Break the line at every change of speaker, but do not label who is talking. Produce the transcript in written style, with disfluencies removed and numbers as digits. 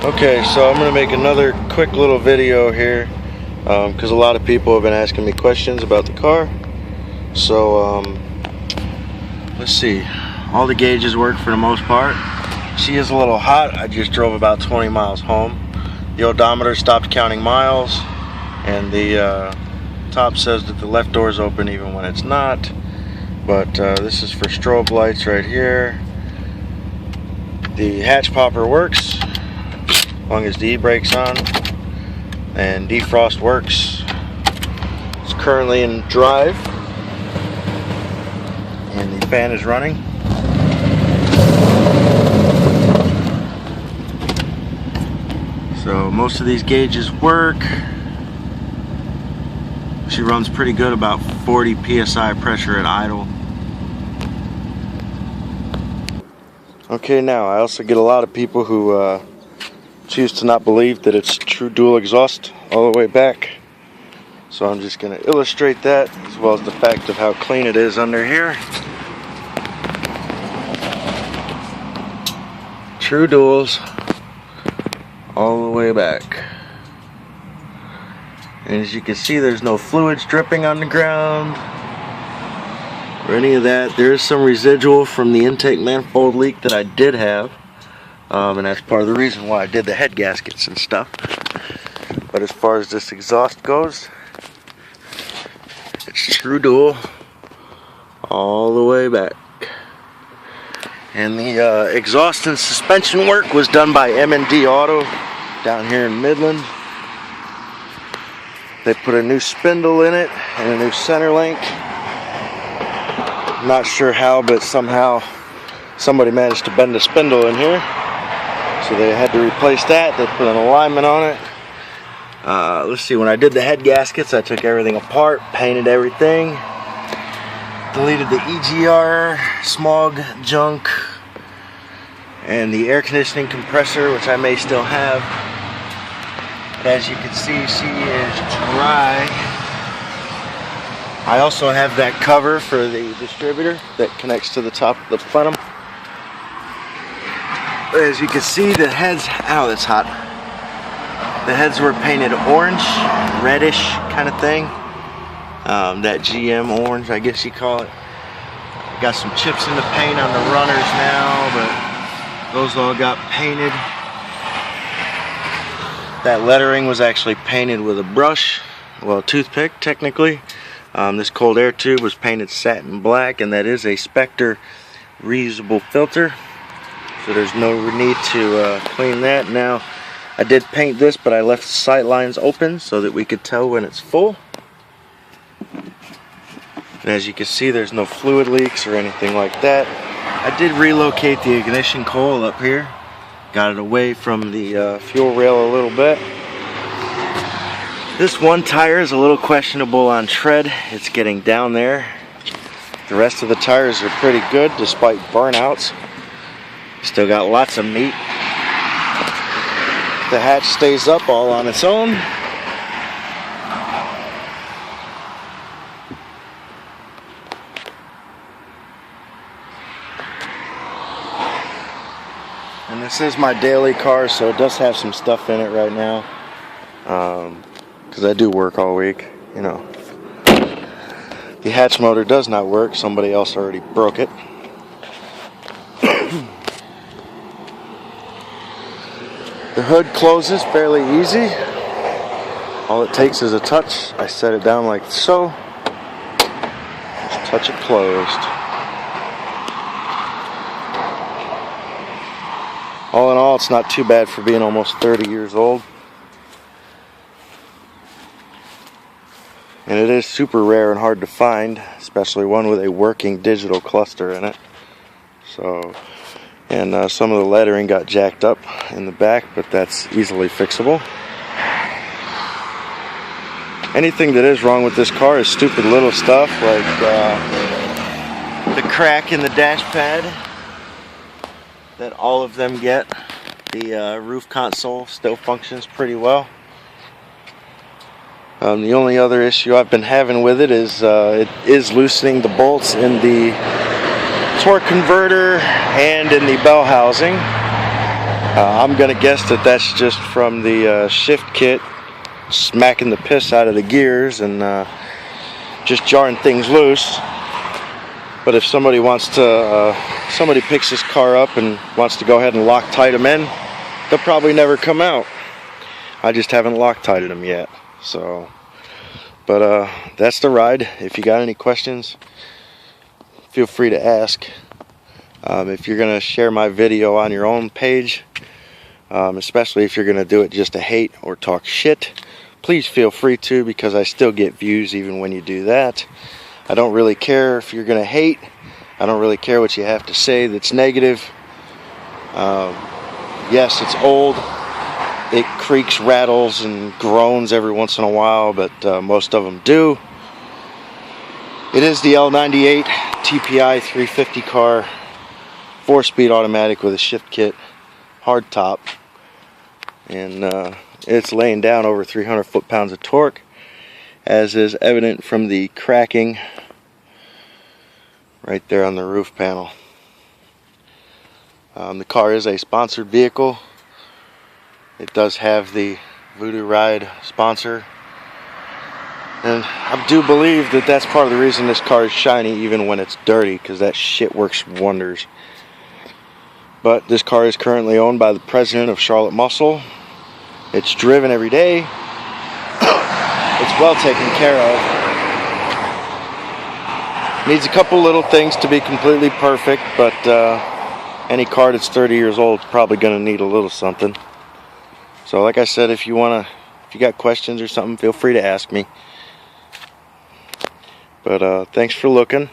Okay, so I'm going to make another quick little video here because a lot of people have been asking me questions about the car. So let's see, all the gauges work for the most part. She is a little hot. I just drove about 20 miles home. The odometer stopped counting miles, and the top says that the left door is open even when it's not. But this is for strobe lights right here. The hatch popper works as long as the e-brake's on, and defrost works. It's currently in drive, and the fan is running. So most of these gauges work. She runs pretty good, about 40 psi pressure at idle. Okay, now I also get a lot of people who choose to not believe that it's true dual exhaust all the way back. So I'm just going to illustrate that, as well as the fact of how clean it is under here. True duals all the way back. And as you can see, there's no fluids dripping on the ground or any of that. There is some residual from the intake manifold leak that I did have, and that's part of the reason why I did the head gaskets and stuff. But as far as this exhaust goes, it's true dual all the way back. And the exhaust and suspension work was done by M&D Auto down here in Midland. They put a new spindle in it and a new center link. Not sure how, but somehow somebody managed to bend a spindle in here, so they had to replace that. They put an alignment on it. Let's see, when I did the head gaskets, I took everything apart, painted everything, deleted the EGR, smog, junk, and the air conditioning compressor, which I may still have. As you can see, she is dry. I also have that cover for the distributor that connects to the top of the plenum. As you can see, the heads, ow, that's hot. The heads were painted orange, reddish kind of thing. That GM orange, I guess you call it. Got some chips in the paint on the runners now, but those all got painted. That lettering was actually painted with a brush, well, a toothpick technically. This cold air tube was painted satin black, and that is a Spectre reusable filter, so there's no need to clean that. Now, I did paint this, but I left the sight lines open so that we could tell when it's full. And as you can see, there's no fluid leaks or anything like that. I did relocate the ignition coil up here. Got it away from the fuel rail a little bit. This one tire is a little questionable on tread. It's getting down there. The rest of the tires are pretty good despite burnouts. Still got lots of meat. The hatch stays up all on its own. And this is my daily car, so it does have some stuff in it right now. Because I do work all week, you know. The hatch motor does not work. Somebody else already broke it. The hood closes fairly easy. All it takes is a touch. I set it down like so. Just touch it closed. All in all, it's not too bad for being almost 30 years old. And it is super rare and hard to find, especially one with a working digital cluster in it. So, and some of the lettering got jacked up in the back, but that's easily fixable. Anything that is wrong with this car is stupid little stuff, like the crack in the dash pad that all of them get. The roof console still functions pretty well. The only other issue I've been having with it is loosening the bolts in the torque converter and in the bell housing. I'm gonna guess that that's just from the shift kit smacking the piss out of the gears and just jarring things loose. But if somebody wants to, somebody picks this car up and wants to go ahead and Loctite them in, they'll probably never come out. I just haven't Loctited them yet. So, but that's the ride. If you got any questions, feel free to ask. If you're gonna share my video on your own page, especially if you're gonna do it just to hate or talk shit, please feel free to, because I still get views even when you do that. I don't really care if you're gonna hate. I don't really care what you have to say that's negative. Yes, it's old. It creaks, rattles, and groans every once in a while, but most of them do. It is the L98 TPI 350 car, 4-speed automatic with a shift kit, hard top, and it's laying down over 300 foot-pounds of torque, as is evident from the cracking right there on the roof panel. The car is a sponsored vehicle. It does have the Voodoo Ride sponsor, and I do believe that that's part of the reason this car is shiny even when it's dirty, because that shit works wonders. But this car is currently owned by the president of Charlotte Muscle. It's driven every day. It's well taken care of. Needs a couple little things to be completely perfect, but any car that's 30 years old is probably going to need a little something. So like I said, if you got questions or something, feel free to ask me. But thanks for looking.